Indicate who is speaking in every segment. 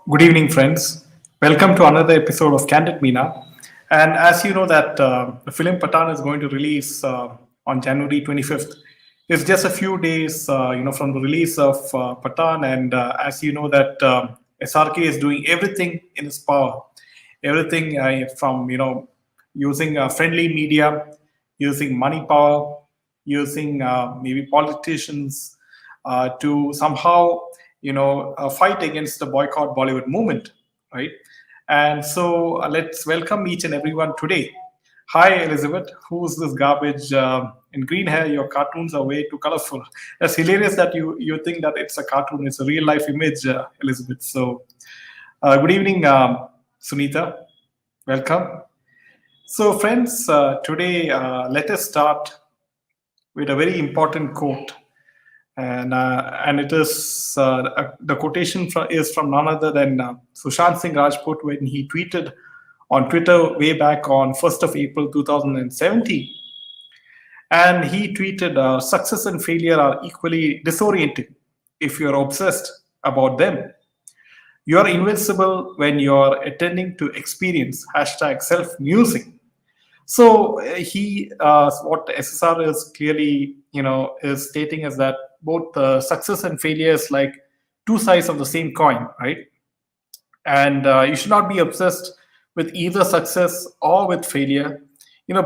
Speaker 1: Good evening, friends. Welcome to another episode of Candid Meena. And as you know that the film Patan is going to release on January 25th. It's just a few days, from the release of Patan. And as you know that SRK is doing everything in its power, everything from using friendly media, using money power, using maybe politicians to somehow fight against the boycott Bollywood movement, right? And so let's welcome each and everyone today. Hi, Elizabeth. Who's this garbage in green hair? Your cartoons are way too colorful. That's hilarious that you think that it's a cartoon. It's a real life image, Elizabeth. So, good evening, Sunita. Welcome. So, friends, today let us start with a very important quote, and it is the quotation is from none other than Sushant Singh Rajput when he tweeted on Twitter way back on 1st of April 2017, and he tweeted, "Success and failure are equally disorienting if you're obsessed about them. You're invincible when you're attending to experience hashtag self-musing." So what SSR is clearly, is stating is that both success and failure is like two sides of the same coin, right? And you should not be obsessed with either success or with failure.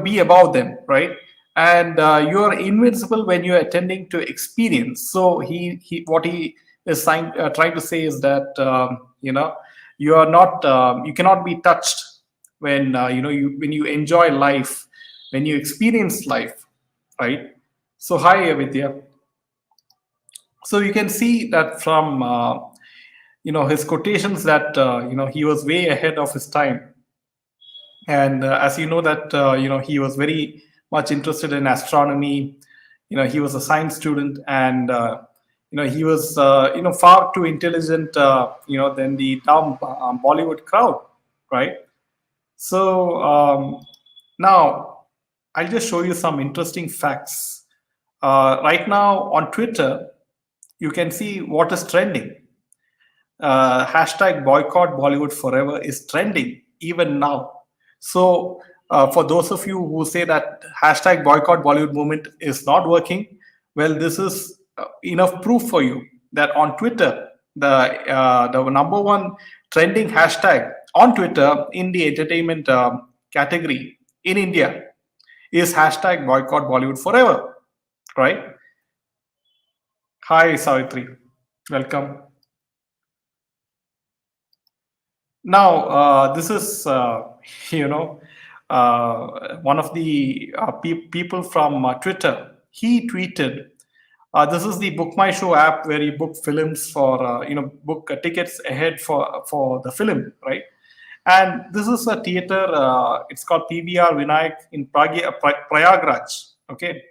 Speaker 1: Be above them, right? And you are invincible when you are attending to experience. So what he is trying to say is that you are not you cannot be touched when when you enjoy life, when you experience life, right? So hi, Vidya. So you can see that from his quotations that he was way ahead of his time. And as you know that he was very much interested in astronomy. He was a science student, and he was far too intelligent than the dumb Bollywood crowd, right? So now I'll just show you some interesting facts. Right now on Twitter, you can see what is trending. Hashtag boycott Bollywood forever is trending even now. So for those of you who say that hashtag boycott Bollywood movement is not working, well, this is enough proof for you that on Twitter, the number one trending hashtag on Twitter in the entertainment category in India is hashtag boycott Bollywood forever, right? Hi, Savitri. Welcome. Now, this is, one of the people from Twitter. He tweeted, "This is the Book My Show app where you book films for, book tickets ahead for the film, right?" And this is a theater. It's called PVR Vinayak in Prayagraj. Okay,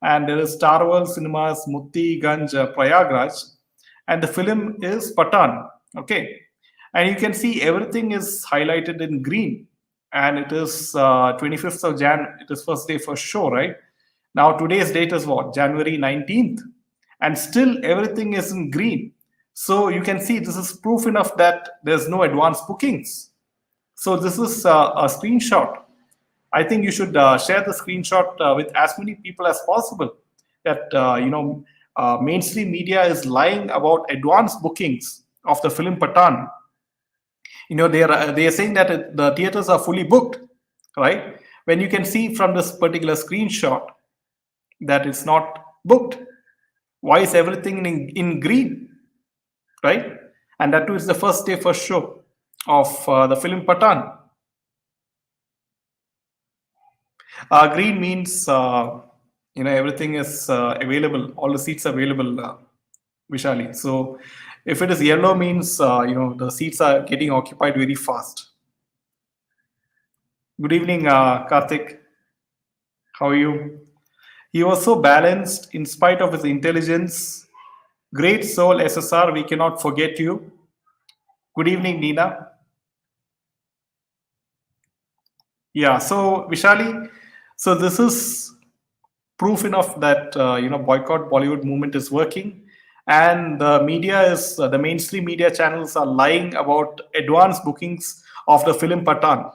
Speaker 1: and there is Star World Cinemas Mutti Ganj Prayagraj, and the film is Patan. Okay, and you can see everything is highlighted in green, and it is 25th of Jan. It is first day for show, right? Now today's date is what, January 19th, and still everything is in green. So you can see this is proof enough that there's no advance bookings. So this is a screenshot. I think you should share the screenshot with as many people as possible. That mainstream media is lying about advance bookings of the film Patan. They are saying that the theaters are fully booked, right? When you can see from this particular screenshot that it's not booked. Why is everything in green, right? And that too is the first day for show of the film Patan. Green means everything is available, all the seats are available, Vishali. So if it is yellow means the seats are getting occupied very fast. Good evening, Karthik. How are you? He was so balanced in spite of his intelligence. Great soul, SSR. We cannot forget you. Good evening, Nina. Yeah. So Vishali. So this is proof enough that boycott Bollywood movement is working. and the mainstream media channels are lying about advance bookings of the film Patan,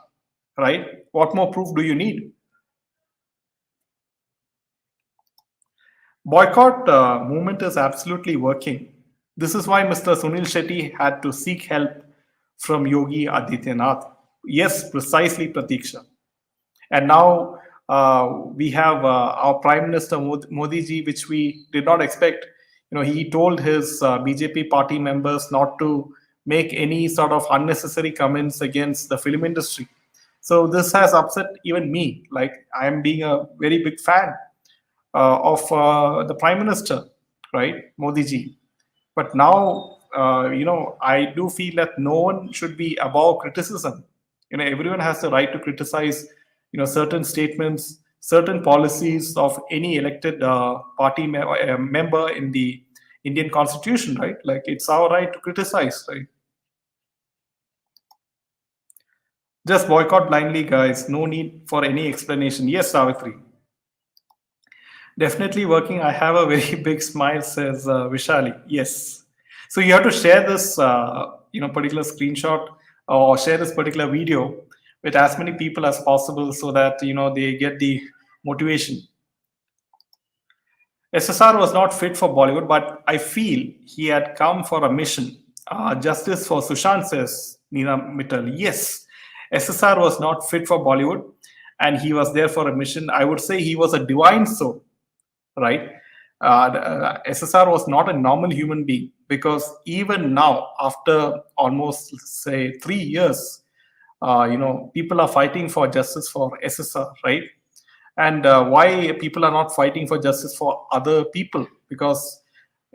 Speaker 1: right? What more proof do you need? Boycott movement is absolutely working. This is why Mr. Sunil Shetty had to seek help from Yogi Adityanath. Yes, precisely, Pratiksha. And now we have our Prime Minister Modi ji, which we did not expect. He told his BJP party members not to make any sort of unnecessary comments against the film industry. So this has upset even me. Like, I am being a very big fan of the Prime Minister, right, Modi ji. But now, I do feel that no one should be above criticism. Everyone has the right to criticize, certain statements, certain policies of any elected member in the Indian Constitution, right? Like, it's our right to criticize, right? Just boycott blindly, guys. No need for any explanation. Yes, Savitri. Definitely working. I have a very big smile, says Vishali. Yes. So you have to share this, particular screenshot or share this particular video with as many people as possible so that, they get the motivation. SSR was not fit for Bollywood, but I feel he had come for a mission. Justice for Sushant, says Neena Mittal. Yes, SSR was not fit for Bollywood and he was there for a mission. I would say he was a divine soul, right? SSR was not a normal human being, because even now, after almost, say, 3 years, people are fighting for justice for SSR, right? And why people are not fighting for justice for other people? Because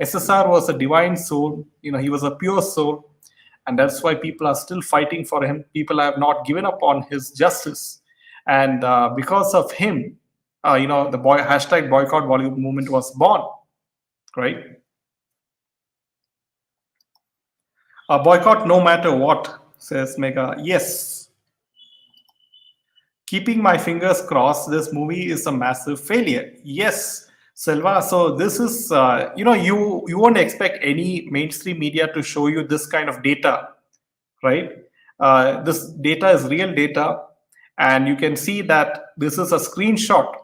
Speaker 1: SSR was a divine soul, he was a pure soul, and that's why people are still fighting for him. People have not given up on his justice, and because of him, the hashtag boycott Bollywood movement was born, right? Boycott no matter what, says Mega. Yes, keeping my fingers crossed, this movie is a massive failure. Yes, Selva. So this is, you won't expect any mainstream media to show you this kind of data, right? This data is real data, and you can see that this is a screenshot,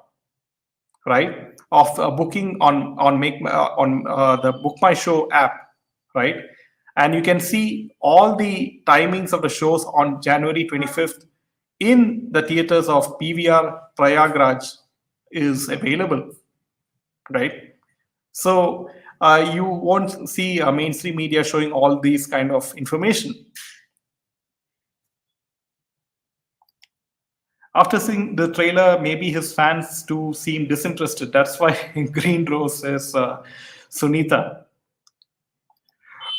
Speaker 1: right, of a booking on the Book My Show app, right? And you can see all the timings of the shows on January 25th in the theaters of PVR Prayagraj is available, right? So you won't see a mainstream media showing all these kind of information. After seeing the trailer, maybe his fans too seem disinterested. That's why Green Rose says, Sunita.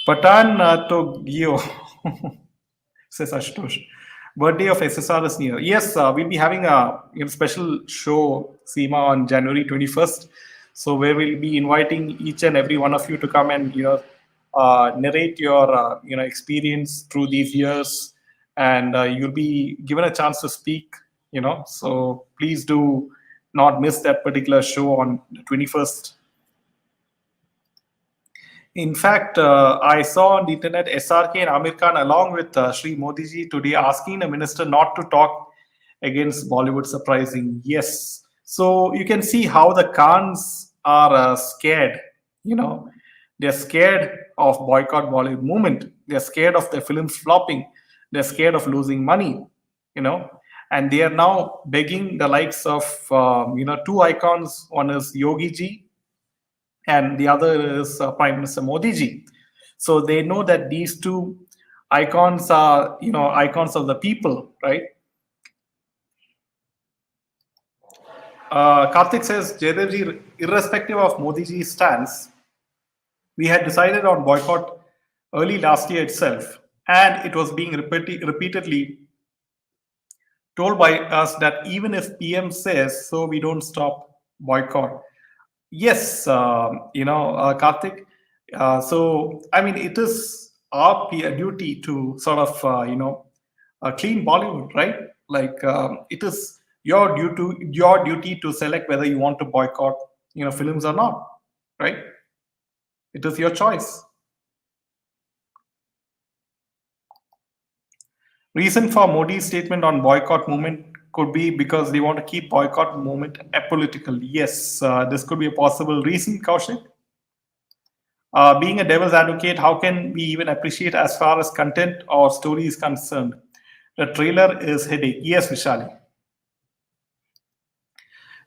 Speaker 1: Patan to Gio, says Ashutosh. Birthday of SSR is near. Yes, we'll be having a special show, Seema, on January 21st. So where we'll be inviting each and every one of you to come and narrate your experience through these years, and you'll be given a chance to speak. So please do not miss that particular show on the 21st. In fact, I saw on the internet SRK and Amir Khan along with Sri Modi ji today asking the minister not to talk against Bollywood. Surprising. Yes. So you can see how the Khans are scared. They're scared of boycott Bollywood movement. They're scared of their films flopping. They're scared of losing money. And they are now begging the likes of two icons. One is Yogi ji, and the other is Prime Minister Modi ji. So they know that these two icons are, icons of the people, right? Karthik says, Jaidev ji, irrespective of Modi ji's stance, we had decided on boycott early last year itself, and it was being repeatedly told by us that even if PM says so, we don't stop boycott. Yes, Karthik. So, I mean, it is our duty to sort of, clean Bollywood, right? Like, it is your duty to select whether you want to boycott, films or not, right? It is your choice. Reason for Modi's statement on boycott movement could be because they want to keep boycott movement apolitical. Yes, this could be a possible reason, Kaushik. Being a devil's advocate, how can we even appreciate as far as content or story is concerned? The trailer is headache. Yes, Vishali.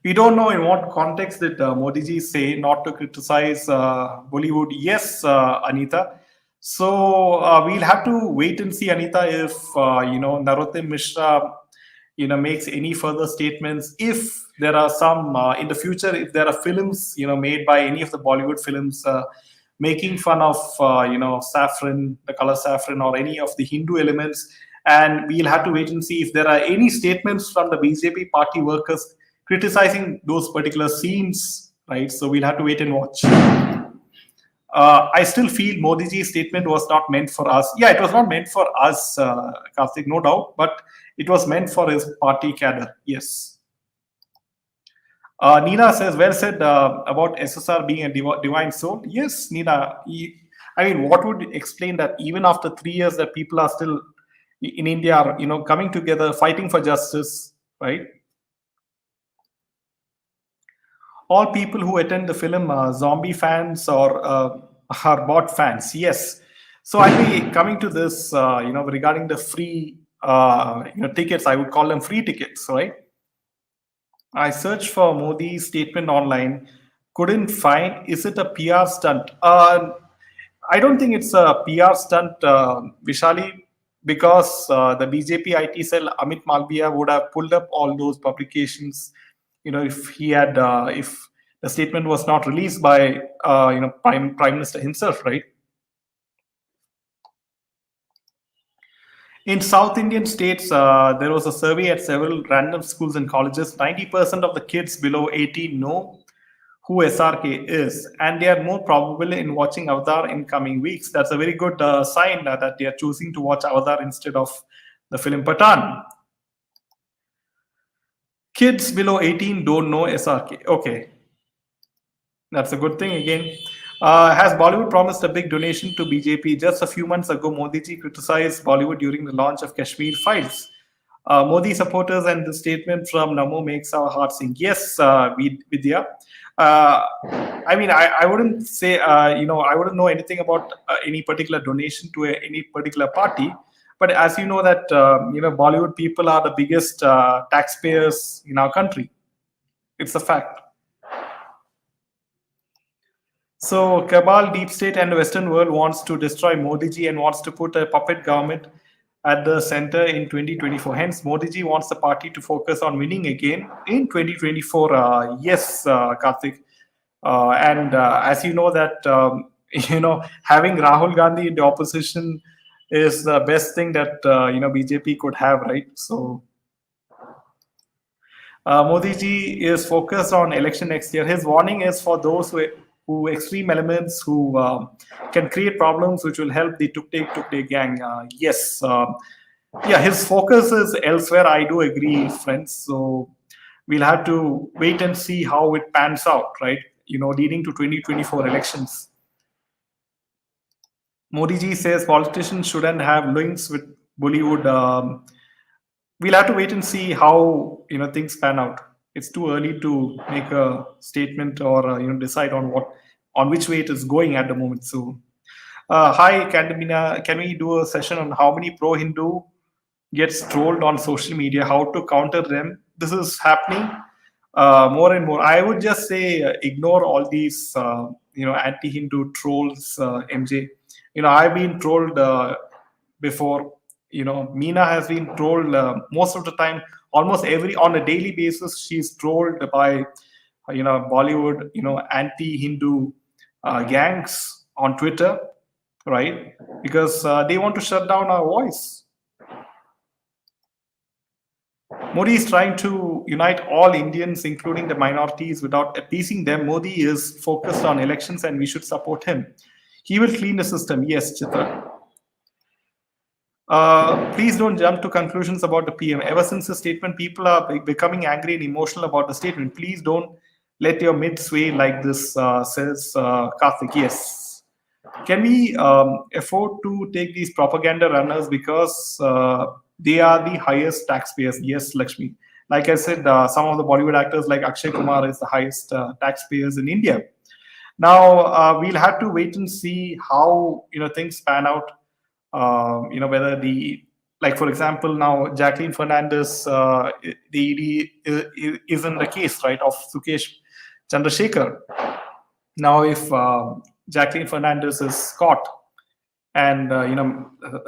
Speaker 1: We don't know in what context did Modi ji say not to criticize Bollywood. Yes, Anita. So we'll have to wait and see, Anita, if Narottam Mishra makes any further statements. If there are some in the future, if there are films made by any of the Bollywood films making fun of saffron, the color saffron, or any of the Hindu elements, and we'll have to wait and see if there are any statements from the BJP party workers criticizing those particular scenes, right? So we'll have to wait and watch. I still feel Modi ji's statement was not meant for us. Yeah, it was not meant for us, Karthik, no doubt, but it was meant for his party cadre. Yes. Nina says, well said about SSR being a divine soul. Yes, Nina. I mean, what would explain that even after 3 years that people are still in India are, coming together, fighting for justice, right? All people who attend the film are zombie fans or are bot fans. Yes. So I'll be coming to this, regarding the free, tickets. I would call them free tickets, right? I searched for Modi's statement online, couldn't find. Is it a PR stunt? I don't think it's a PR stunt, Vishali, because the BJP IT cell Amit Malviya would have pulled up all those publications. If he had, if the statement was not released by, Prime Minister himself, right? In South Indian states, there was a survey at several random schools and colleges. 90% of the kids below 18 know who SRK is, and they are more probable in watching Avatar in coming weeks. That's a very good sign that they are choosing to watch Avatar instead of the film Patan. Kids below 18 don't know SRK. Okay, that's a good thing again. Has Bollywood promised a big donation to BJP? Just a few months ago, Modi ji criticized Bollywood during the launch of Kashmir Files. Modi supporters and the statement from Namo makes our hearts sing. Yes, Vidya. I mean, I wouldn't say, I wouldn't know anything about any particular donation to any particular party. But as you know that, Bollywood people are the biggest taxpayers in our country. It's a fact. So cabal, deep state, and the Western world wants to destroy Modi ji and wants to put a puppet government at the center in 2024. Hence, Modi ji wants the party to focus on winning again in 2024. Yes, Karthik. And as you know that, having Rahul Gandhi in the opposition is the best thing that, BJP could have, right? So Modi ji is focused on election next year. His warning is for those who extreme elements who can create problems which will help the Tuk gang. Yes, yeah, his focus is elsewhere. I do agree, friends. So we'll have to wait and see how it pans out, right? Leading to 2024 elections. Modi ji says politicians shouldn't have links with Bollywood. We'll have to wait and see how things pan out. It's too early to make a statement or decide on which way it is going at the moment. So, hi, Cantamina, can we do a session on how many pro-Hindu gets trolled on social media? How to counter them? This is happening more and more. I would just say ignore all these anti-Hindu trolls, MJ. I've been trolled before. Meena has been trolled most of the time. Almost on a daily basis, she's trolled by Bollywood, anti-Hindu gangs on Twitter, right? Because they want to shut down our voice. Modi is trying to unite all Indians, including the minorities, without appeasing them. Modi is focused on elections and we should support him. He will clean the system. Yes, Chitra. Please don't jump to conclusions about the PM. Ever since the statement, people are becoming angry and emotional about the statement. Please don't let your mid sway like this, says Karthik. Yes. Can we afford to take these propaganda runners because they are the highest taxpayers? Yes, Lakshmi. Like I said, some of the Bollywood actors like Akshay Kumar is the highest taxpayers in India. Now we'll have to wait and see how things pan out. Whether the, like for example, now Jacqueline Fernandez, the ED is in the case, right, of Sukesh Chandrasekhar. Now, if Jacqueline Fernandez is caught, and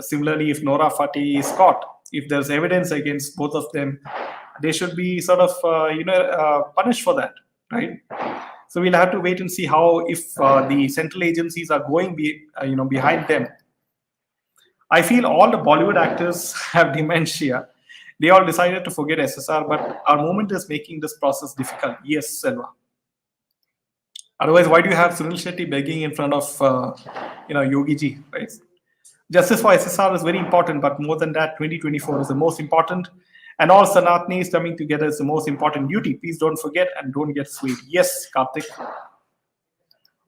Speaker 1: similarly, if Nora Fateh is caught, if there's evidence against both of them, they should be sort of punished for that, right? So we'll have to wait and see how, if the central agencies are going behind them. I feel all the Bollywood actors have dementia. They all decided to forget SSR, but our movement is making this process difficult. Yes, Selva. Otherwise, why do you have Sunil Shetty begging in front of Yogi ji? Right? Justice for SSR is very important, but more than that, 2024 is the most important, and all Sanatnis coming together is the most important duty. Please don't forget and don't get swayed. Yes, Karthik.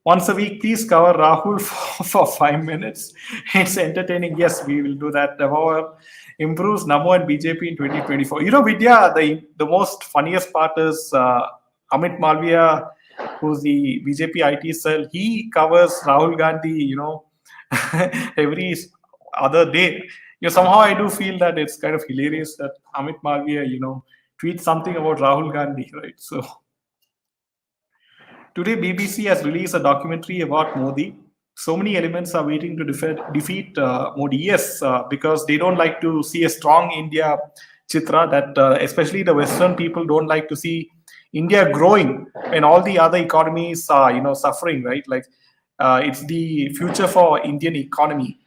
Speaker 1: Once a week, please cover Rahul for 5 minutes. It's entertaining. Yes, we will do that. However, improves Namo and BJP in 2024. Vidya, the most funniest part is Amit Malviya, who's the BJP IT cell. He covers Rahul Gandhi, every other day. Somehow I do feel that it's kind of hilarious that Amit Malviya, tweets something about Rahul Gandhi, right? So today, BBC has released a documentary about Modi. So many elements are waiting to defeat Modi. Yes, because they don't like to see a strong India chitra. That especially the Western people don't like to see India growing when all the other economies are, suffering. Right? Like it's the future for Indian economy.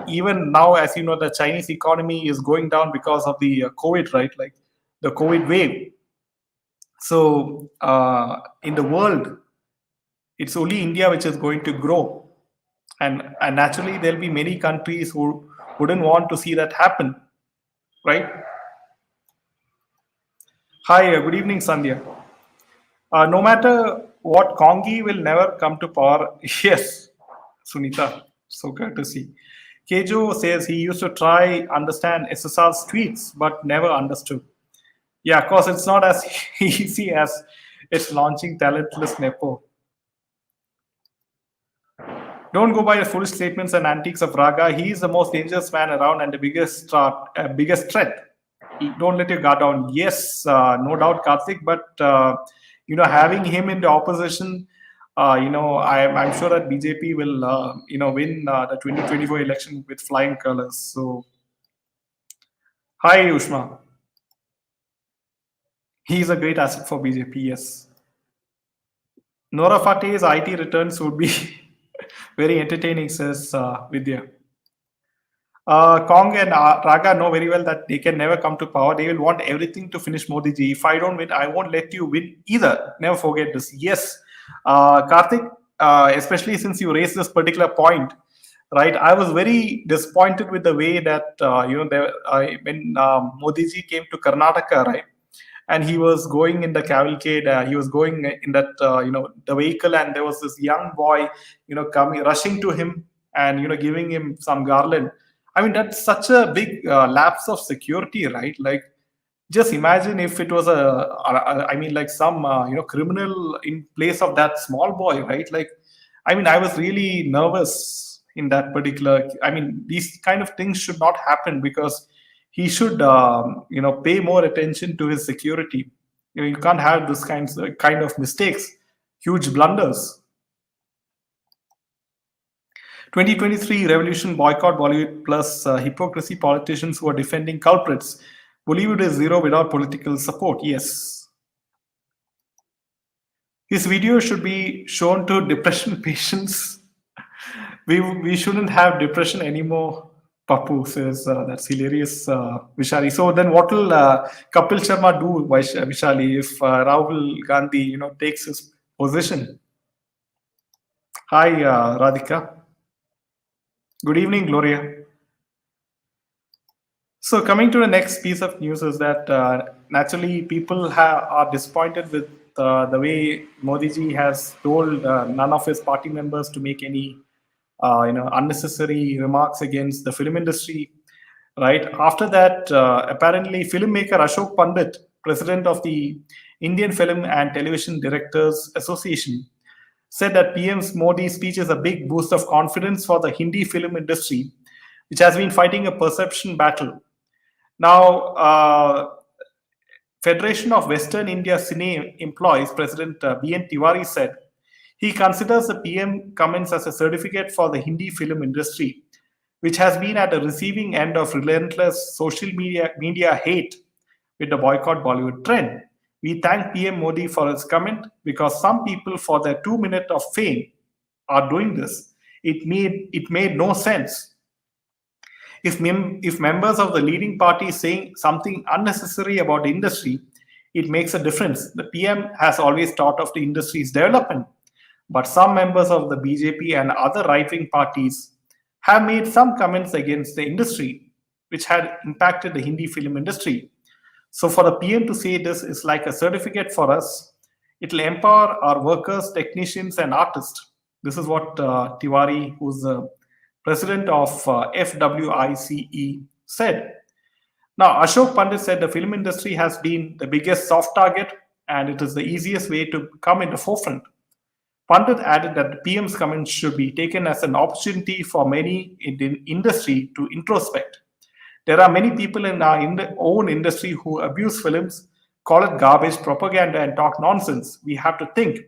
Speaker 1: Even now, as you know, the Chinese economy is going down because of the COVID. Right? Like the COVID wave. So in the world, it's only India which is going to grow, and naturally there'll be many countries who wouldn't want to see that happen, right? Hi, good evening, Sandhya. No matter what, Kongi will never come to power. Yes, Sunita, so good to see. Kejo says he used to try understand SSR's tweets, but never understood. Yeah, of course, it's not as easy as it's launching talentless Nepo. Don't go by the foolish statements and antics of Raga. He is the most dangerous man around and the biggest threat. Don't let your guard down. Yes, no doubt, Karthik. But having him in the opposition, I'm sure that BJP will win the 2024 election with flying colors. So, hi, Ushma. He is a great asset for BJP. Yes. Nora Fateh's IT returns would be very entertaining, says Vidya. Kong and Raga know very well that they can never come to power. They will want everything to finish Modi ji. If I don't win, I won't let you win either. Never forget this. Yes, Karthik, especially since you raised this particular point, right? I was very disappointed with the way that when Modi ji came to Karnataka, right? And he was going in the cavalcade. He was going in that the vehicle, and there was this young boy, coming rushing to him and giving him some garland. I mean, that's such a big lapse of security, right? Like, just imagine if it was I mean, like some criminal in place of that small boy, right? Like, I mean, I was really nervous in that particular. I mean, these kind of things should not happen because he should pay more attention to his security. You can't have this kind of mistakes, huge blunders. 2023 revolution boycott Bollywood plus hypocrisy politicians who are defending culprits. Bollywood is zero without political support. Yes. His video should be shown to depression patients. We shouldn't have depression anymore. Papu says that's hilarious, Vishali. So then, what will Kapil Sharma do, Vishali, if Rahul Gandhi, takes his position? Hi, Radhika. Good evening, Gloria. So coming to the next piece of news is that naturally people are disappointed with the way Modi ji has told none of his party members to make any unnecessary remarks against the film industry. Right after that, apparently, filmmaker Ashok Pandit, president of the Indian Film and Television Directors Association, said that PM's Modi's speech is a big boost of confidence for the Hindi film industry, which has been fighting a perception battle. Now, Federation of Western India Cine Employees President B.N. Tiwari said he considers the PM comments as a certificate for the Hindi film industry, which has been at the receiving end of relentless social media hate with the boycott Bollywood trend. We thank PM Modi for his comment because some people, for their 2 minutes of fame, are doing this. It made no sense. If members of the leading party saying something unnecessary about the industry, it makes a difference. The PM has always thought of the industry's development, but some members of the BJP and other right-wing parties have made some comments against the industry, which had impacted the Hindi film industry. So for the PM to say this is like a certificate for us. It'll empower our workers, technicians, and artists. This is what Tiwari, who's the president of FWICE, said. Now, Ashok Pandit said the film industry has been the biggest soft target and it is the easiest way to come in the forefront. Pandit added that the PM's comments should be taken as an opportunity for many in the industry to introspect. There are many people in our own industry who abuse films, call it garbage, propaganda, and talk nonsense. We have to think.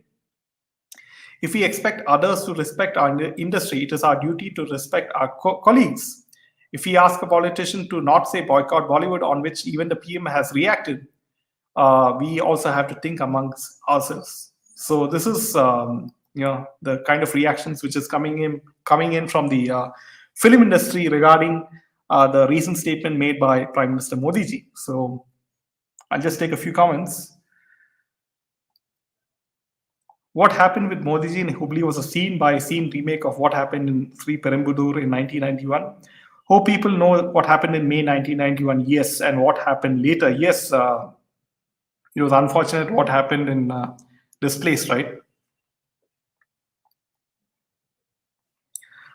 Speaker 1: If we expect others to respect our industry, it is our duty to respect our colleagues. If we ask a politician to not say boycott Bollywood, on which even the PM has reacted, we also have to think amongst ourselves. So this is, the kind of reactions which is coming in from the film industry regarding the recent statement made by Prime Minister Modi ji. So I'll just take a few comments. What happened with Modi ji in Hubli was a scene-by-scene remake of what happened in Sri Perumbudur in 1991. Hope people know what happened in May 1991, yes, and what happened later. Yes, it was unfortunate what happened in this place, right?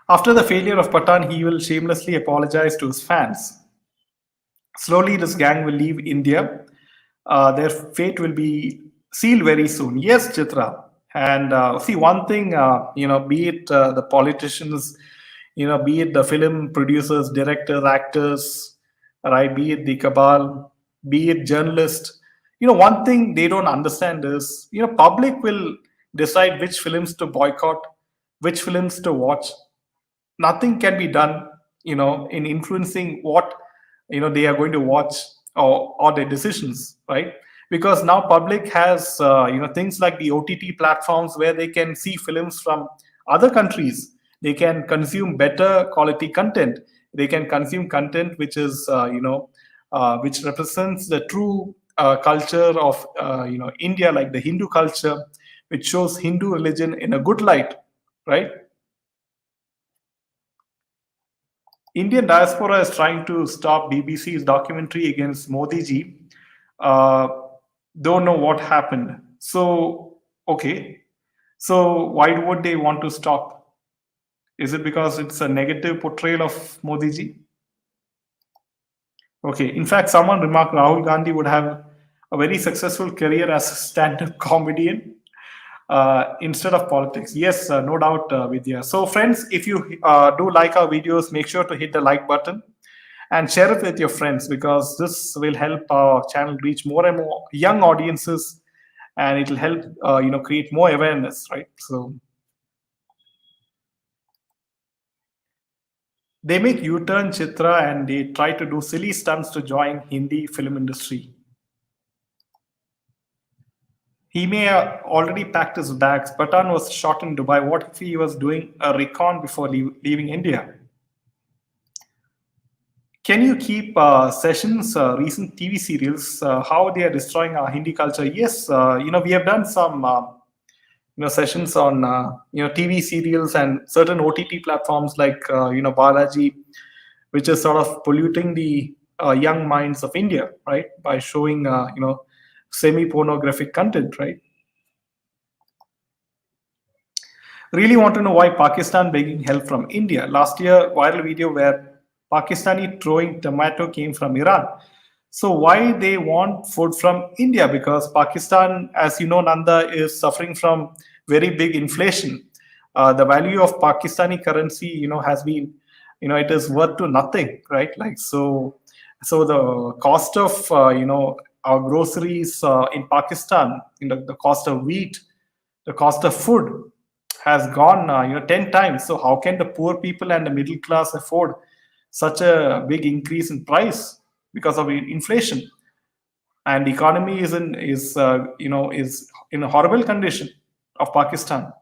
Speaker 1: After the failure of Pathan, he will shamelessly apologize to his fans. Slowly, this gang will leave India. Their fate will be sealed very soon. Yes, Chitra. And see, one thing, be it the politicians, be it the film producers, directors, actors, right, be it the cabal, be it journalists, one thing they don't understand is, public will decide which films to boycott, which films to watch. Nothing can be done, in influencing what, they are going to watch or their decisions, right? Because now public has things like the OTT platforms where they can see films from other countries. They can consume better quality content. They can consume content which is which represents the true culture of India, like the Hindu culture, which shows Hindu religion in a good light, right? Indian diaspora is trying to stop BBC's documentary against Modi ji. Don't know what happened. So, okay. So, why would they want to stop? Is it because it's a negative portrayal of Modi ji? Okay. In fact, someone remarked Rahul Gandhi would have a very successful career as a stand-up comedian instead of politics. Yes, no doubt, Vidya. So, friends, if you do like our videos, make sure to hit the like button and share it with your friends, because this will help our channel reach more and more young audiences, and it will help create more awareness, right? So they make U-turn, Chitra, and they try to do silly stunts to join Hindi film industry. He may have already packed his bags. Pathan was shot in Dubai. What if he was doing a recon before leaving India? Can you keep sessions, recent TV serials, how they are destroying our Hindi culture? Yes, we have done some sessions on TV serials and certain OTT platforms like Balaji, which is sort of polluting the young minds of India, right, by showing semi-pornographic content, right? Really want to know why Pakistan begging help from India. Last year, viral video where Pakistani throwing tomato came from Iran. So why they want food from India? Because Pakistan, as you know, Nanda, is suffering from very big inflation. The value of Pakistani currency, has been, it is worth to nothing, right? Like so the cost of our groceries in Pakistan, the cost of wheat, the cost of food has gone 10 times. So how can the poor people and the middle class afford such a big increase in price because of inflation? And the economy is in a horrible condition of Pakistan.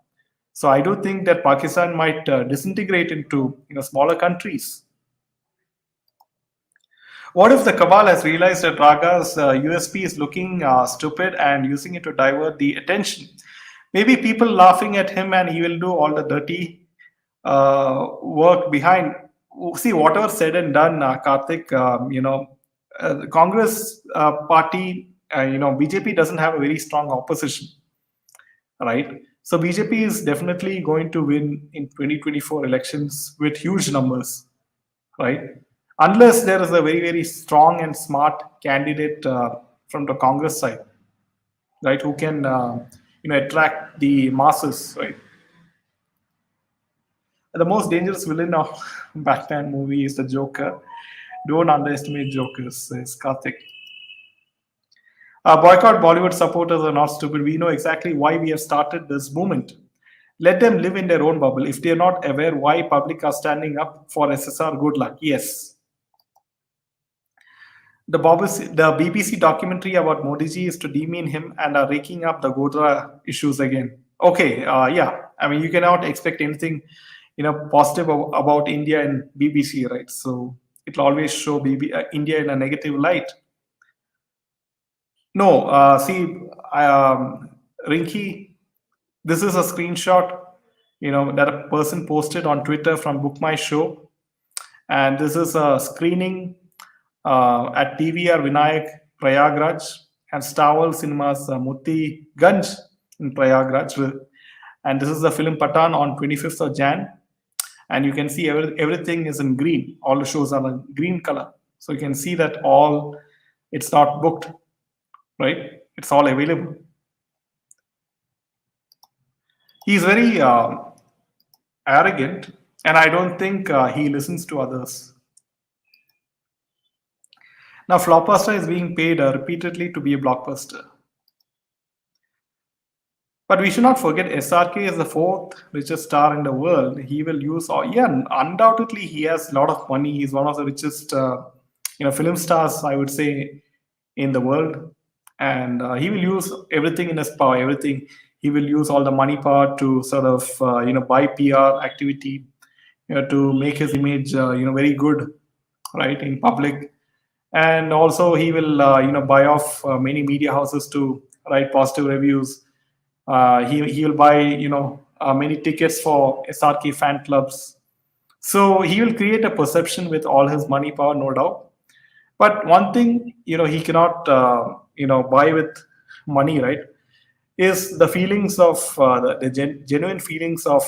Speaker 1: So I do think that Pakistan might disintegrate into smaller countries. What if the cabal has realized that Raga's USP is looking stupid and using it to divert the attention? Maybe people laughing at him and he will do all the dirty work behind. See, whatever said and done, Karthik, the Congress party, BJP doesn't have a very strong opposition, right? So BJP is definitely going to win in 2024 elections with huge numbers, right? Unless there is a very, very strong and smart candidate from the Congress side, right, who can attract the masses, right? The most dangerous villain of Batman movie is the Joker. Don't underestimate Jokers, says Karthik. Boycott Bollywood supporters are not stupid. We know exactly why we have started this movement. Let them live in their own bubble. If they are not aware why public are standing up for SSR, good luck. Yes. The BBC documentary about Modi ji is to demean him and are raking up the Godra issues again. Okay, yeah. I mean, you cannot expect anything, positive about India in BBC, right? So it'll always show India in a negative light. No, see, Rinky, this is a screenshot, that a person posted on Twitter from Book My Show, and this is a screening at TVR Vinayak Prayagraj and Star World Cinemas Mutti Ganj in Prayagraj, and this is the film Patan on 25th of Jan, and you can see everything is in green. All the shows are in green color, so you can see that it's not booked, right? It's all available. He's very arrogant, and I don't think he listens to others. Now, Flopbuster is being paid repeatedly to be a blockbuster. But we should not forget SRK is the fourth richest star in the world. He will use, undoubtedly he has a lot of money. He's one of the richest, film stars, I would say, in the world. And he will use everything in his power, everything. He will use all the money power to sort of, buy PR activity, to make his image, very good, right, in public. And also he will, buy off many media houses to write positive reviews. He will buy many tickets for SRK fan clubs. So he will create a perception with all his money power, no doubt. But one thing he cannot buy with money, right, is the feelings of the genuine feelings of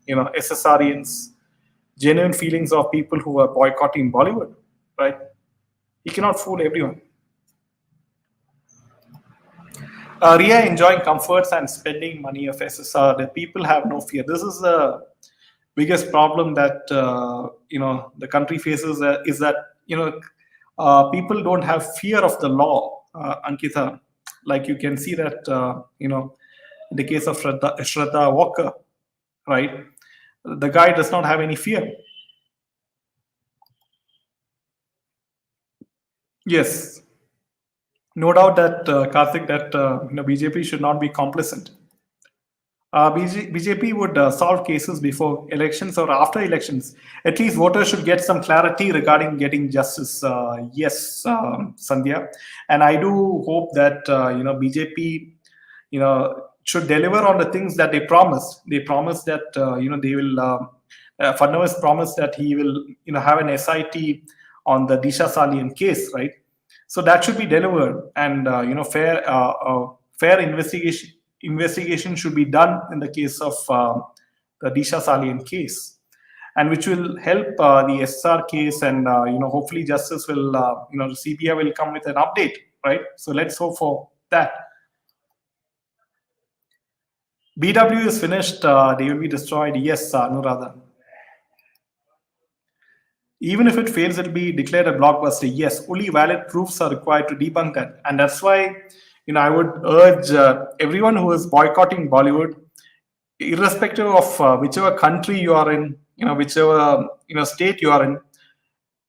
Speaker 1: SSRians, genuine feelings of people who are boycotting Bollywood, right? He cannot fool everyone. Ria enjoying comforts and spending money of SSR. The people have no fear. This is the biggest problem that the country faces. Is that people don't have fear of the law, Ankita. Like you can see that in the case of Shraddha Walker, right? The guy does not have any fear. Yes, no doubt that Karthik, that BJP should not be complacent. BJP would solve cases before elections or after elections. At least voters should get some clarity regarding getting justice. Yes, Sandhya, and I do hope that BJP should deliver on the things that they promised. They promised that they will. Fadnavis promised that he will have an SIT on the Disha Salian case, right? So that should be delivered, and fair investigation should be done in the case of the Disha Salian case, and which will help the SR case, and hopefully justice will, the CBI will come with an update, right? So let's hope for that. BW is finished. They will be destroyed. Yes, Anuradha. Even if it fails, it'll be declared a blockbuster. Yes, only valid proofs are required to debunk that, and that's why I would urge everyone who is boycotting Bollywood, irrespective of whichever country you are in, whichever state you are in,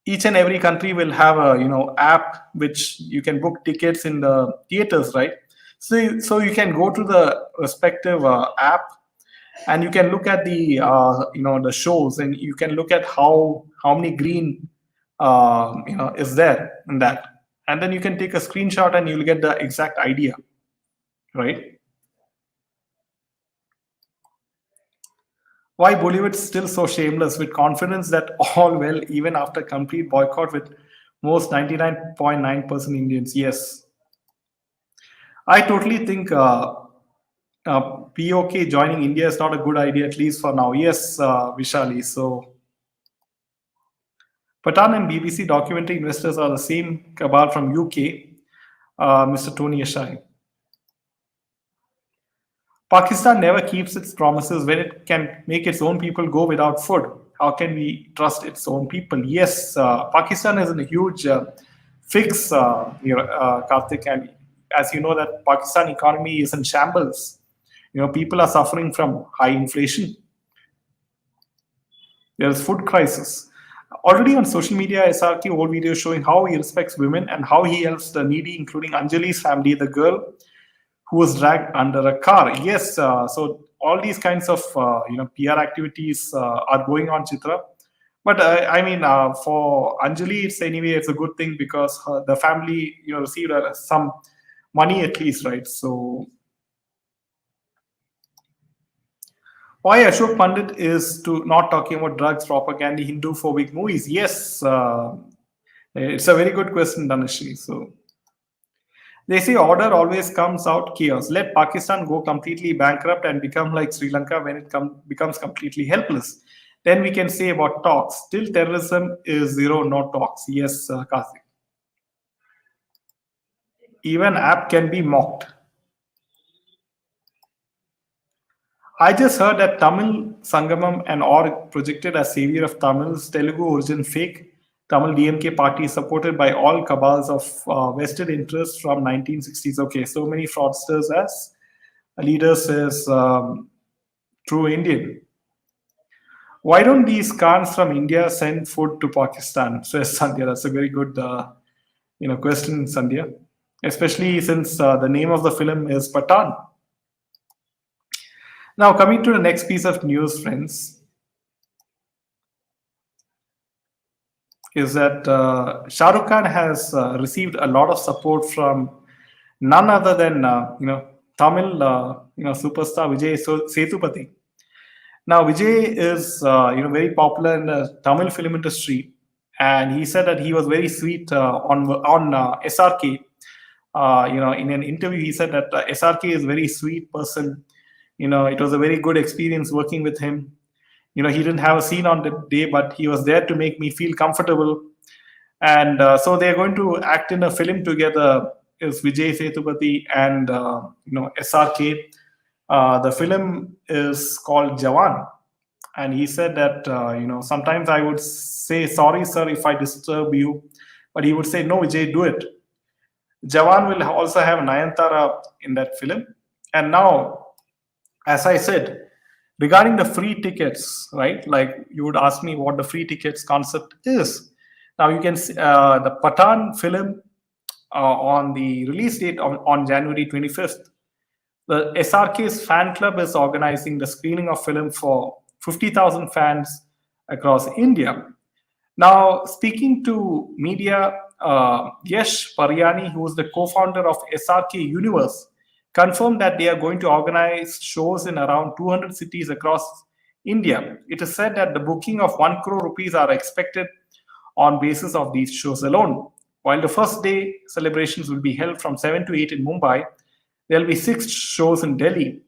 Speaker 1: each and every country will have a app which you can book tickets in the theaters, right? So you can go to the respective app, and you can look at the the shows, and you can look at how many green is there in that, and then you can take a screenshot and you'll get the exact idea, right? Why Bollywood still so shameless with confidence that all well even after complete boycott with most 99.9% Indians? Yes, I totally think POK joining India is not a good idea, at least for now. Yes, Vishali. So Patan and BBC documentary investors are the same cabal from UK, Mr. Tony Ashai. Pakistan never keeps its promises when it can make its own people go without food. How can we trust its own people? Yes, Pakistan is in a huge fix, Karthik, and as you know that Pakistan economy is in shambles. People are suffering from high inflation. There is food crisis. Already on social media, SRK old video showing how he respects women and how he helps the needy, including Anjali's family, the girl who was dragged under a car. Yes, so all these kinds of PR activities are going on, Chitra. But for Anjali, it's a good thing because the family received some money at least, right? So why Ashok Pandit is to not talking about drugs, propaganda, Hindu phobic movies? Yes, it's a very good question, Dhanashri. So they say order always comes out chaos. Let Pakistan go completely bankrupt and become like Sri Lanka when it becomes completely helpless. Then we can say about talks. Still, terrorism is zero, no talks. Yes, Karthik. Even app can be mocked. I just heard that Tamil Sangamam and org projected as savior of Tamil's Telugu origin fake Tamil DMK party supported by all cabals of vested interests from 1960s. Okay, so many fraudsters as leaders is true Indian. Why don't these Khans from India send food to Pakistan? Says Sandhya. That's a very good question, Sandhya. Especially since the name of the film is Patan. Now, coming to the next piece of news, friends, is that Shah Rukh Khan has received a lot of support from none other than Tamil superstar Vijay Sethupathi. Now, Vijay is very popular in the Tamil film industry, and he said that he was very sweet on SRK. In an interview, he said that SRK is a very sweet person. It was a very good experience working with him. He didn't have a scene on the day, but he was there to make me feel comfortable. And so they're going to act in a film together. Is Vijay Sethupathi and SRK. The film is called Jawan, and he said that sometimes I would say sorry, sir, if I disturb you, but he would say no, Vijay, do it. Jawan will also have Nayantara in that film, and now, as I said, regarding the free tickets, right? Like you would ask me what the free tickets concept is. Now you can see the Patan film on the release date on January 25th. The SRK's fan club is organizing the screening of film for 50,000 fans across India. Now, speaking to media, Yash Paryani, who is the co-founder of SRK Universe, confirmed that they are going to organize shows in around 200 cities across India. It is said that the booking of 1 crore rupees are expected on basis of these shows alone. While the first day celebrations will be held from 7 to 8 in Mumbai, there will be 6 shows in Delhi.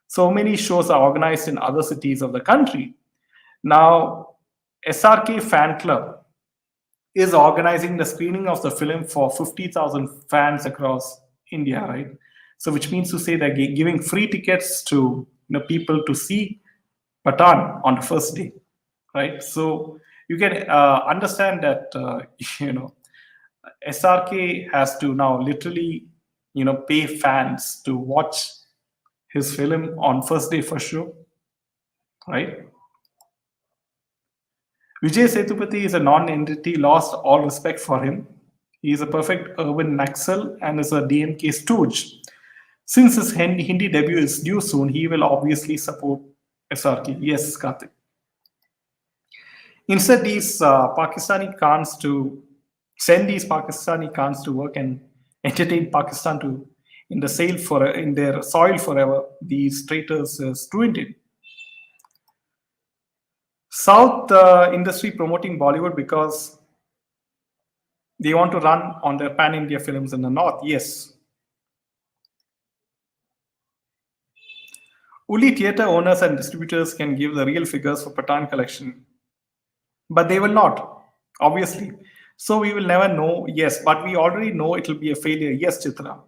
Speaker 1: So many shows are organized in other cities of the country. Now, SRK Fan Club is organizing the screening of the film for 50,000 fans across India, right? So, which means to say they're giving free tickets to people to see Patan on the first day, right? So you can understand that you know SRK has to now literally pay fans to watch his film on first day for sure, right? Vijay Sethupathi is a non-entity, lost all respect for him. He is a perfect urban Naxal and is a DMK stooge. Since his Hindi debut is due soon, he will obviously support SRK. Yes, Karthik. Instead, these Pakistani Khans to send these Pakistani Khans to work and entertain Pakistan to in the sail for in their soil forever. These traitors is ruined it. South industry promoting Bollywood because they want to run on their pan India films in the north. Yes. Only theatre owners and distributors can give the real figures for Patan collection, but they will not, obviously. So we will never know. Yes, but we already know it will be a failure. Yes, Chitra.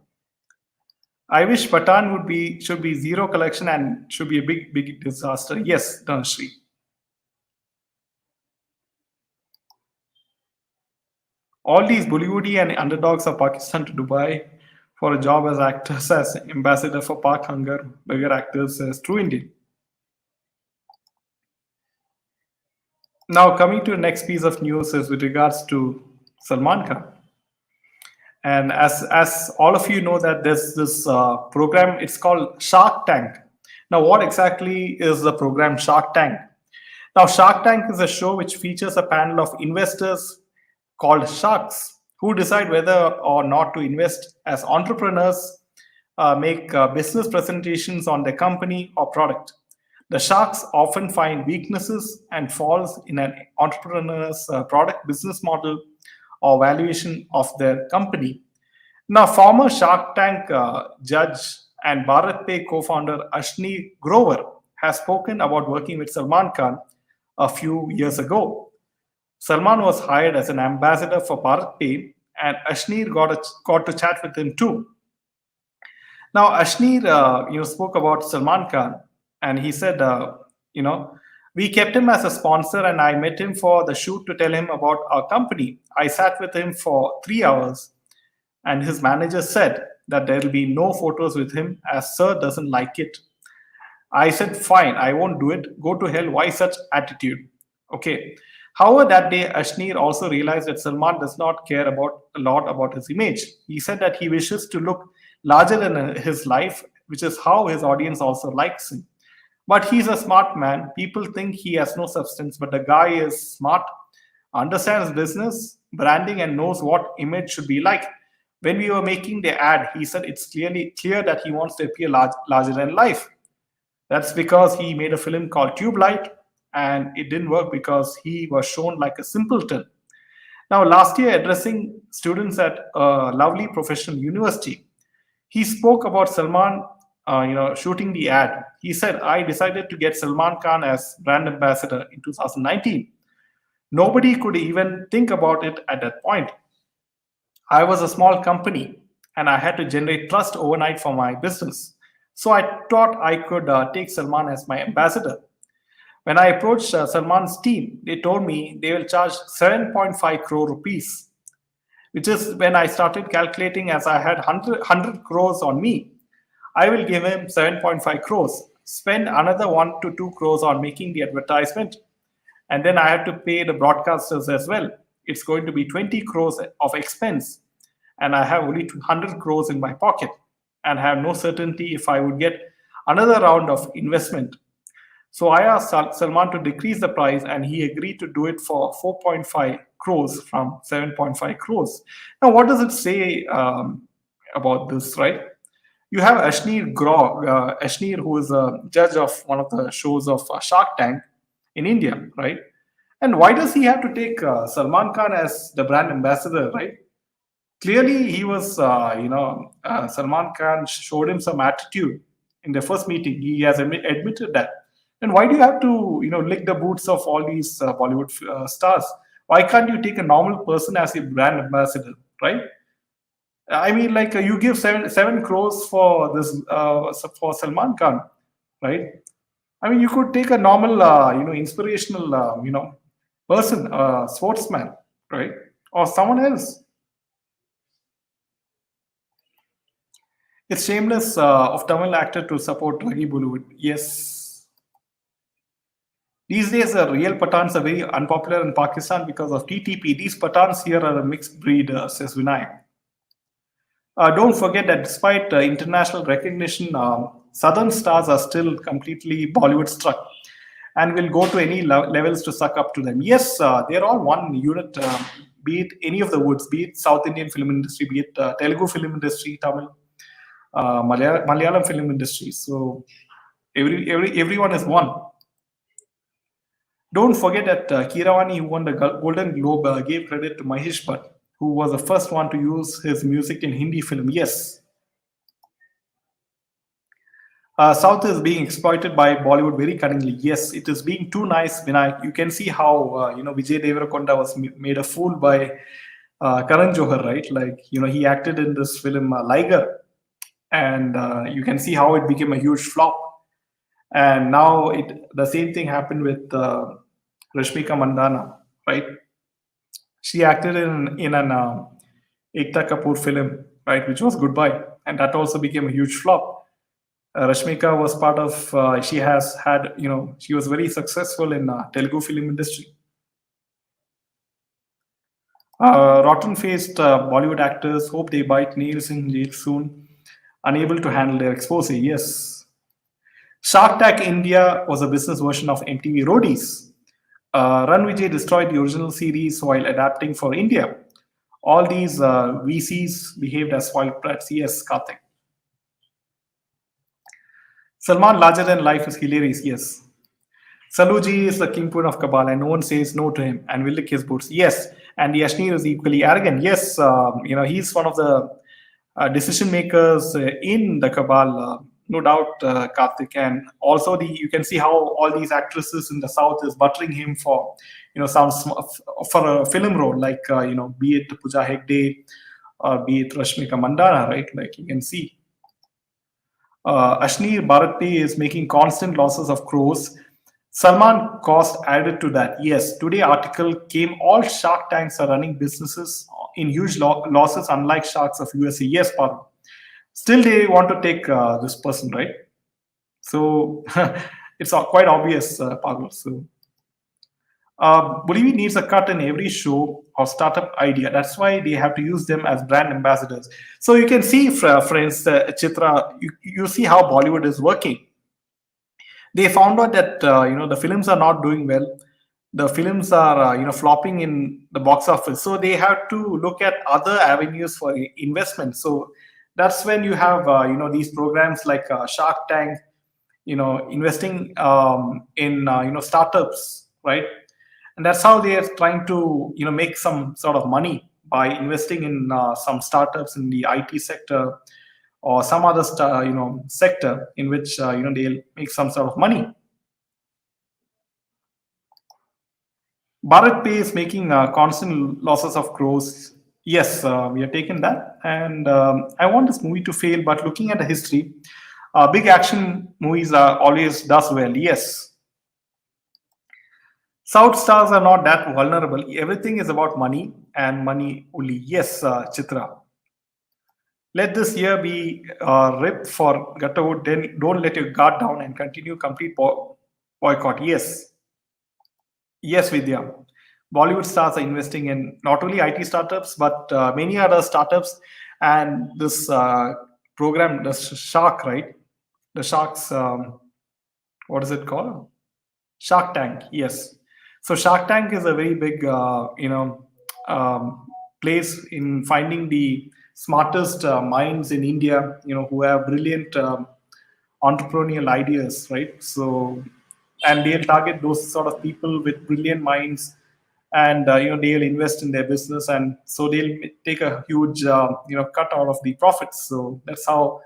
Speaker 1: I wish Patan should be zero collection and should be a big disaster. Yes, Dhanashree. All these Bollywoodi and underdogs of Pakistan to Dubai for a job as actors, as ambassador for Pak Hunger, bigger actors as true Indian. Now, coming to the next piece of news is with regards to Salman Khan. And as all of you know that there's this program, it's called Shark Tank. Now, what exactly is the program Shark Tank? Now, Shark Tank is a show which features a panel of investors called sharks who decide whether or not to invest as entrepreneurs, make business presentations on their company or product. The sharks often find weaknesses and faults in an entrepreneur's product business model or valuation of their company. Now, former Shark Tank judge and Bharat Pay co-founder Ashni Grover has spoken about working with Salman Khan a few years ago. Salman was hired as an ambassador for Bharat Pay, and Ashneer got to chat with him too. Now, Ashneer, spoke about Salman Khan, and he said, we kept him as a sponsor, and I met him for the shoot to tell him about our company. I sat with him for 3 hours, and his manager said that there will be no photos with him as Sir doesn't like it. I said, fine, I won't do it. Go to hell. Why such attitude? Okay. However, that day, Ashneer also realized that Salman does not care a lot about his image. He said that he wishes to look larger than his life, which is how his audience also likes him. But he's a smart man. People think he has no substance, but the guy is smart, understands business, branding, and knows what image should be like. When we were making the ad, he said it's clear that he wants to appear larger than life. That's because he made a film called Tube Light, and it didn't work because he was shown like a simpleton. Now, last year, addressing students at a lovely professional university, he spoke about Salman, shooting the ad. He said, I decided to get Salman Khan as brand ambassador in 2019. Nobody could even think about it at that point. I was a small company and I had to generate trust overnight for my business. So I thought I could take Salman as my ambassador. When I approached Salman's team, they told me they will charge 7.5 crore rupees, which is when I started calculating as I had 100 crores on me. I will give him 7.5 crores, spend another 1 to 2 crores on making the advertisement, and then I have to pay the broadcasters as well. It's going to be 20 crores of expense, and I have only 200 crores in my pocket and have no certainty if I would get another round of investment. So I asked Salman to decrease the price, and he agreed to do it for 4.5 crores from 7.5 crores. Now, what does it say about this, right? You have Ashneer, who is a judge of one of the shows of Shark Tank in India, right? And why does he have to take Salman Khan as the brand ambassador, right? Clearly, he was, Salman Khan showed him some attitude in their first meeting. He has admitted that. And why do you have to, lick the boots of all these Bollywood stars? Why can't you take a normal person as a brand ambassador, right? I mean, like you give seven crores for this for Salman Khan, right? I mean, you could take a normal, inspirational, person, sportsman, right, or someone else. It's shameless of Tamil actor to support Raghi Bollywood. Yes, these days the real Pathans are very unpopular in Pakistan because of TTP. These Pathans here are a mixed breed, says Vinay. Don't forget that despite international recognition, Southern stars are still completely Bollywood struck and will go to any levels to suck up to them. Yes, they're all one unit, be it any of the woods, be it South Indian film industry, be it Telugu film industry, Tamil, Malayalam film industry. So everyone is one. Don't forget that Kiravani, who won the Golden Globe, gave credit to Mahesh Bhatt, who was the first one to use his music in Hindi film. Yes, South is being exploited by Bollywood very cunningly. Yes, it is being too nice, Vinayak. You can see how Vijay Deverakonda was made a fool by Karan Johar, right? Like he acted in this film Liger, and you can see how it became a huge flop. And now the same thing happened with Rashmika Mandana, right? She acted in an Ekta Kapoor film, right, which was Goodbye, and that also became a huge flop. Rashmika was part of. She has had, she was very successful in Telugu film industry. Rotten-faced Bollywood actors hope they bite nails in jail soon, unable to handle their exposure. Yes. Shark Tank India was a business version of MTV Roadies. Run Vijay destroyed the original series while adapting for India. All these VCs behaved as spoiled brats. Yes, Karthik. Salman larger than life is hilarious. Yes. Saluji is the kingpin of Kabal and no one says no to him and will lick his boots. Yes. And Yashneer is equally arrogant. Yes. He's one of the decision makers in the Cabal, no doubt, Karthik. And also, you can see how all these actresses in the South is buttering him for, for a film role, like, be it Pooja Hegde or be it Rashmika Mandana, right? Like you can see. Ashneer Bharatpay is making constant losses of crores. Salman cost added to that. Yes, today article came all Shark Tanks are running businesses in huge losses, unlike Sharks of USA. Yes, Parul. Still, they want to take this person, right? So it's quite obvious, Parul. So Bolivia needs a cut in every show or startup idea. That's why they have to use them as brand ambassadors. So you can see, friends, Chitra, you see how Bollywood is working. They found out that the films are not doing well. The films are flopping in the box office, so they have to look at other avenues for investment. So that's when you have these programs like Shark Tank, investing in startups, right? And that's how they are trying to make some sort of money by investing in some startups in the IT sector or some other sector in which they'll make some sort of money. Bharat Pay is making constant losses of crores. Yes, we have taken that, and I want this movie to fail. But looking at the history, big action movies are always does well. Yes, South stars are not that vulnerable. Everything is about money and money only. Yes, Chitra. Let this year be ripped for Guttwood. Then don't let your guard down and continue complete boycott. Yes. Yes, Vidya. Bollywood stars are investing in not only IT startups, but many other startups. And this program, the Shark, right? The Sharks, what is it called? Shark Tank, yes. So Shark Tank is a very big, place in finding the smartest minds in India, who have brilliant entrepreneurial ideas, right? So, and they'll target those sort of people with brilliant minds, and they'll invest in their business, and so they'll take a huge cut out of the profits. So that's how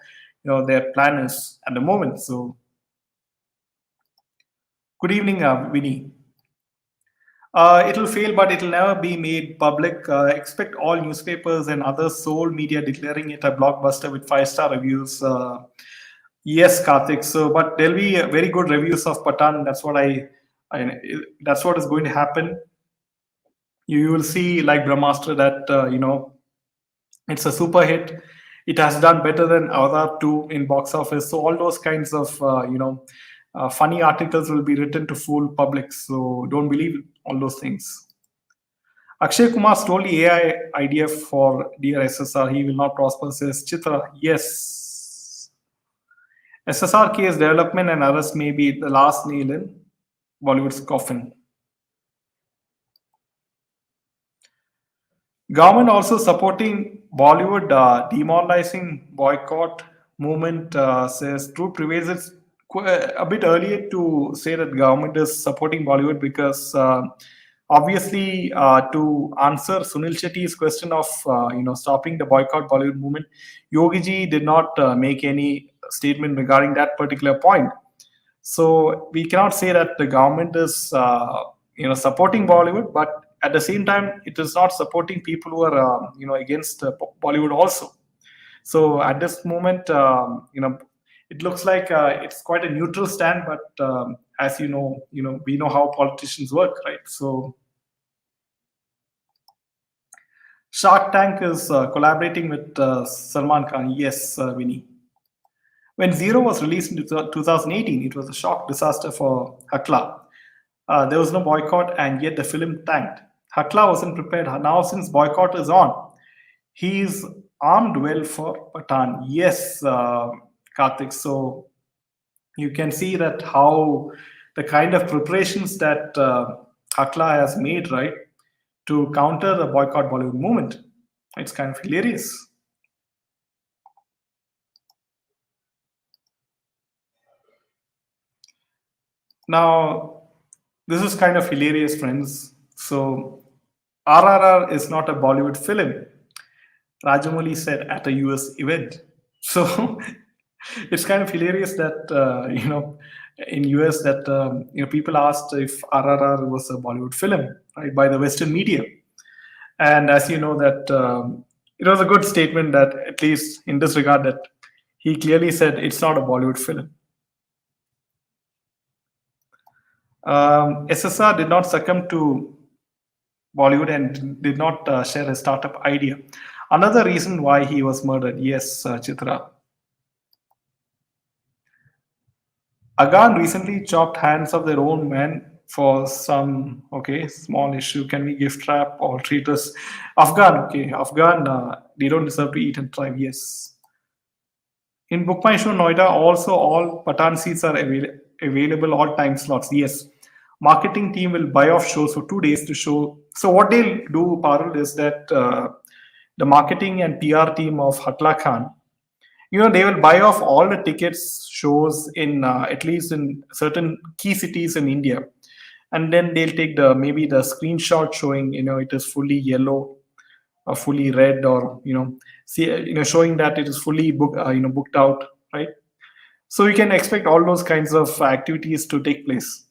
Speaker 1: their plan is at the moment. So, good evening, Vinny. It'll fail, but it'll never be made public. Expect all newspapers and other sole media declaring it a blockbuster with five-star reviews. Yes, Karthik. So, but there'll be very good reviews of Patan. I that's what is going to happen. You will see, like Brahmastra, that it's a super hit. It has done better than Avatar 2 in box office. So all those kinds of funny articles will be written to fool public. So don't believe all those things. Akshay Kumar stole the AI idea for Dear SSR. He will not prosper, says Chitra. Yes. SSR case development and arrest may be the last nail in Bollywood's coffin. Government also supporting Bollywood demoralizing boycott movement, says truth prevails. It's a bit early to say that government is supporting Bollywood because obviously to answer Sunil Shetty's question of stopping the boycott Bollywood movement, Yogi ji did not make any statement regarding that particular point. So we cannot say that the government is supporting Bollywood, but at the same time, it is not supporting people who are against Bollywood also. So at this moment, it looks like it's quite a neutral stand. But as we know how politicians work, right? So Shark Tank is collaborating with Salman Khan. Yes, Vinny. When Zero was released in 2018, it was a shock disaster for Hakla. There was no boycott, and yet the film tanked. Hakla wasn't prepared. Now, since boycott is on, he's armed well for Patan. Yes, Karthik. So you can see that how the kind of preparations that Hakla has made, right, to counter the boycott Bollywood movement. It's kind of hilarious. Now, this is kind of hilarious, friends. So, RRR is not a Bollywood film, Rajamouli said at a US event. So, it's kind of hilarious that in US that people asked if RRR was a Bollywood film, right, by the Western media. And as you know that it was a good statement that at least in this regard that he clearly said it's not a Bollywood film. SSR did not succumb to Bollywood and did not share his startup idea. Another reason why he was murdered. Yes, Chitra. Agan recently chopped hands of their own men for some small issue. Can we gift trap or treat us? Afghan. They don't deserve to eat and thrive. Yes. In Book My Show Noida, also all Patan seats are available all time slots. Yes. Marketing team will buy off shows for 2 days to show. So what they'll do, Parul, is that the marketing and PR team of Hakla Khan, they will buy off all the tickets shows in at least in certain key cities in India, and then they'll take maybe the screenshot showing it is fully yellow or fully red, or showing that it is fully booked out, right? So you can expect all those kinds of activities to take place.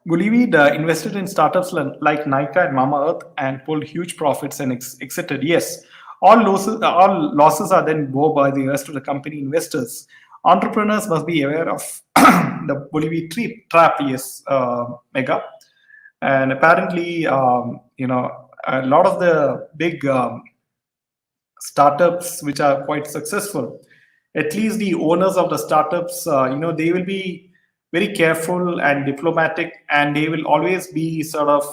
Speaker 1: Gullivid invested in startups like Nika and Mama Earth and pulled huge profits and exited. Yes, all losses are then borne by the rest of the company investors. Entrepreneurs must be aware of the Gullivid trap. Yes, Mega, and apparently, a lot of the big startups which are quite successful, at least the owners of the startups, they will be very careful and diplomatic, and they will always be sort of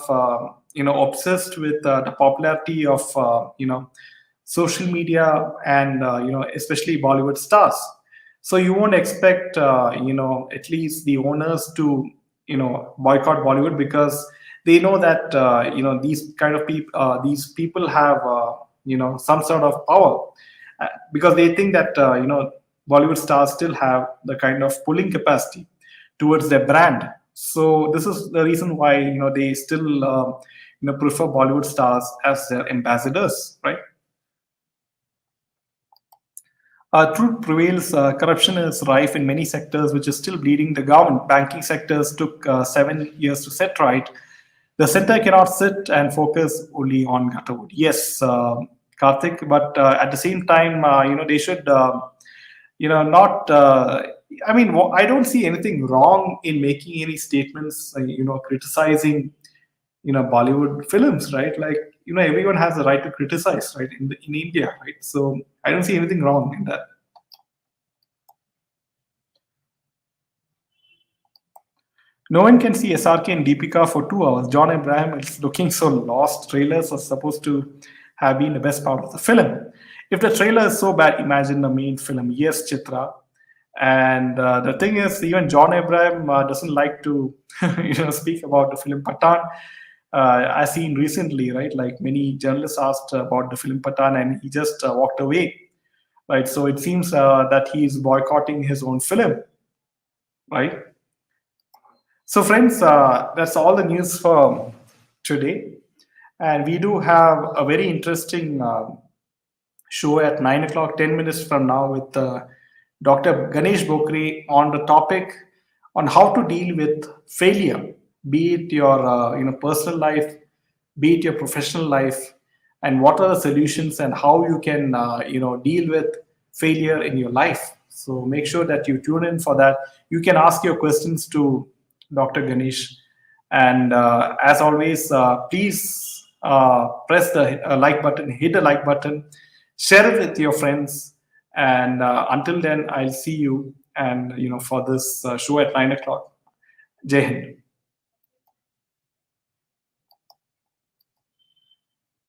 Speaker 1: obsessed with the popularity of social media and especially Bollywood stars. So you won't expect at least the owners to boycott Bollywood, because they know that these kind of people these people have some sort of power, because they think that Bollywood stars still have the kind of pulling capacity towards their brand. So this is the reason why they still prefer Bollywood stars as their ambassadors, right? Truth prevails. Corruption is rife in many sectors, which is still bleeding the government. Banking sectors took 7 years to set right. The center cannot sit and focus only on Gatterwood. Yes, Karthik, but at the same time, they should, not. I mean, I don't see anything wrong in making any statements, criticizing, Bollywood films, right? Like, everyone has the right to criticize, right? In India, right? So I don't see anything wrong in that. No one can see SRK and Deepika for 2 hours. John Abraham is looking so lost. Trailers are supposed to have been the best part of the film. If the trailer is so bad, imagine the main film. Yes, Chitra. And the thing is, even John Abraham doesn't like to, speak about the film Patan. As seen recently, right? Like many journalists asked about the film Patan, and he just walked away, right? So it seems that he is boycotting his own film, right? So, friends, that's all the news for today. And we do have a very interesting show at 9 o'clock, 10 minutes from now, with Dr. Ganesh Bokri on the topic on how to deal with failure, be it your personal life, be it your professional life, and what are the solutions and how you can deal with failure in your life. So make sure that you tune in for that. You can ask your questions to Dr. Ganesh, and as always, please press the like button, hit the like button, share it with your friends, and until then, I'll see you and for this show at 9 o'clock. Jai Hind.